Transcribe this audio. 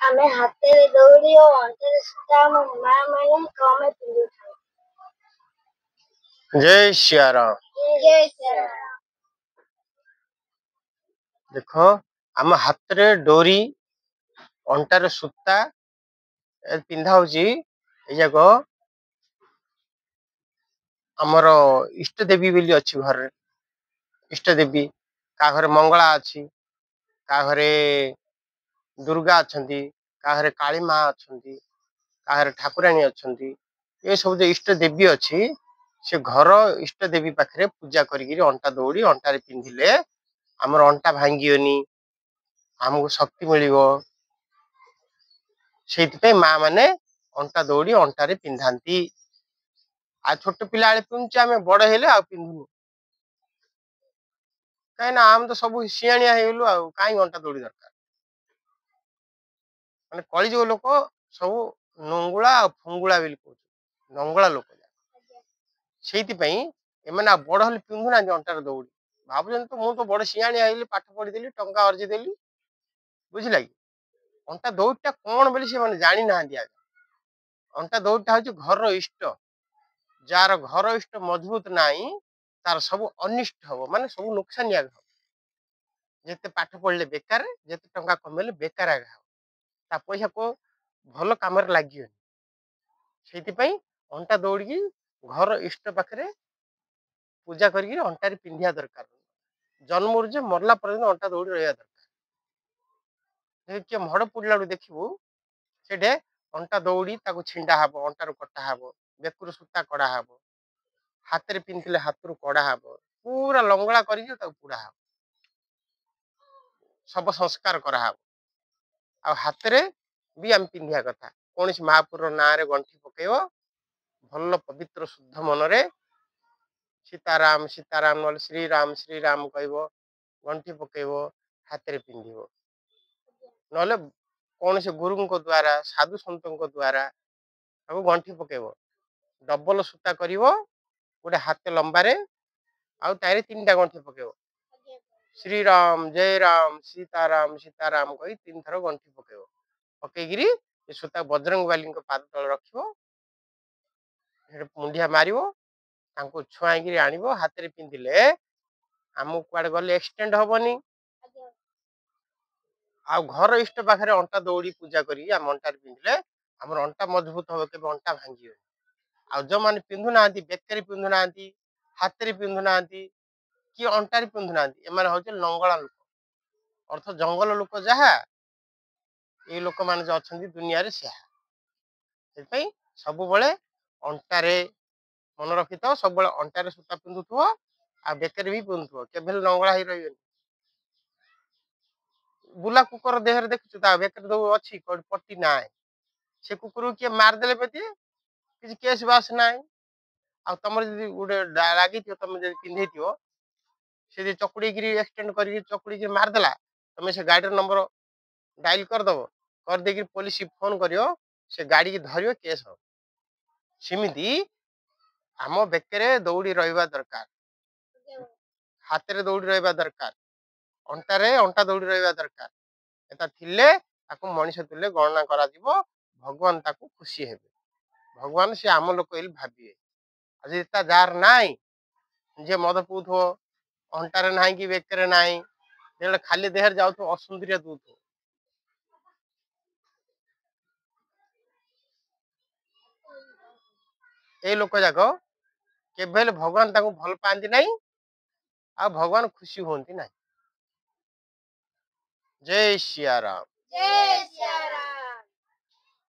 ଆମେ ହାତରେ ଦଉଡ଼ି ଓ ଅଣ୍ଟାରେ ସୂତା ଆମ ମା ମାନେ କମେ ପିନ୍ଧିଥାଉ। जय सिया राम। जय श्री राम। देखो आम हाथ रे डोरी अंटार सूता पिंधा होची ए जाको हमर इष्ट देवी बोली अच्छी घर इष्ट देवी का घरे मंगला अच्छी का घरे दुर्गा अच्छी का घरे काली माँ अच्छी का घरे ठाकुराणी अच्छी ये सब जो इष्ट देवी अच्छी से घर इष्ट देवी पाखे पूजा करी अंटा दौड़ी अंटारे पिंधिले आमर अंटा भांगियोनी आमको शक्ति मिलिबो से माँ माने अंटा दौड़ी अंटारे पिंधांती आ छोट पिला पिंधुचे आम बड़ हेले आ पिंधुनु कहीं आम तो सब सियाणिया हेलु आ कहीं अंटा दौड़ी दरकार माने कलिजुग लोक सब नंगुला फुंगुला बोली कहू नंगला लोक से बड़ हेले पिंधु ना अंटार दौड़ी भावुन तो मुझे तो बड़ सियाणिया हेली पाठ पढ़ीदेली टंका अर्जिदेली बुझला कि अंटा दौड़टा कौन बोली से माने जानी ना अंटा दौड़टा हूँ घर इष्ट जार घर इष्ट मजबूत नाई तार सब अनिष्ट हम माने सब नुकसानिया हम जिते पाठ पढ़ले बेकार जिते टंका कमेले बेकार आगे हम पैसा को भल कम लगे से अंटा दौड़ी घर इष्ट पाखे पूजा करके अंटारे पिंधिया दरकार जन्म जे मरला पर्यंत अंटा दौड़ी रहा दरकार किए मड़ पुड़ला देखू से अंटा दौड़ी छिंडा हम अंटार कटा हम बेकुर सूता कड़ा हम हाथ में पिंधले हाथ कड़ा हम पूरा लंगड़ा करा हम सब संस्कार कराहब आ हाथ में भी आम पिंधिया कथा कौन महापुर ना रे गंठी पकेब भल पवित्र शुद्ध मनरे सीताराम सीताराम ना श्रीराम श्रीराम कह गंठी पकेब हाथ में पिंध ना कौन से गुरु द्वारा साधु सत द्वारा गंठी पकेब डबल सूता कर गोटे हाथ लंबारे आउ तारे 3टा गंठी पकेब श्रीराम जय राम सीताराम सीताराम कही 3 थर गंठी पकेब पकईकि सूता बजरंग बाली पाद तल रख मुंडिया मार छुआई आण हाथ में पिंधिले आम कुआडे गले एक्सटेंड हेनी आ घर इष्ट पाखे अंटा दौड़ी पूजा करी आम अंटार पिंधिले आम अंटा मजबूत हम के अंटा भांगी आ जो मैंने पिंधु ना बेकर पिंधु ना हाथ में पिंधु ना कि अंटार पिंधु ना एम हूँ लंगला लोक अर्थ जंगल लोक जहा ये लोक मान जो अच्छा दुनिया रे से सब बड़े अंटारे मन रखी था सब अंटारे सूता पिंधुव आ बेकर भी पिंधुव के लंगड़ा ही रही बुला कुकर देह देखु बेकर दौ अच्छी पट्टी ना से कुकुर किए मारदे किसी केस बास ना आ तुम गोटे लगी तुम पिंधे से चकुड़ी एक्सटेंड कर चकुड़ी मारदेला तुम से गाड़ी नंबर डायल करदब कर पुलिस फोन कर से गाड़ी की धर केस हो सेमती आम बेकरे दौड़ी रहा दरकार हाथ में दौड़ी रहा दरकार अंटारे अंटा दौड़ी रहा दरकार एटा थिले ताको मनीष तुले गणना करा जीवो भगवान ताको खुशी हेबे भगवान से आम लोक भाविए आज जार नाई जे मद पीथो अंटारे ना कि बेकरे ना खाली देहर जाऊ असुंदरिया दूथ ए लोक जाक केवल भगवान ताको भल पाती ना आ भगवान खुशी होती ना। जय सिया राम। जय श्री राम।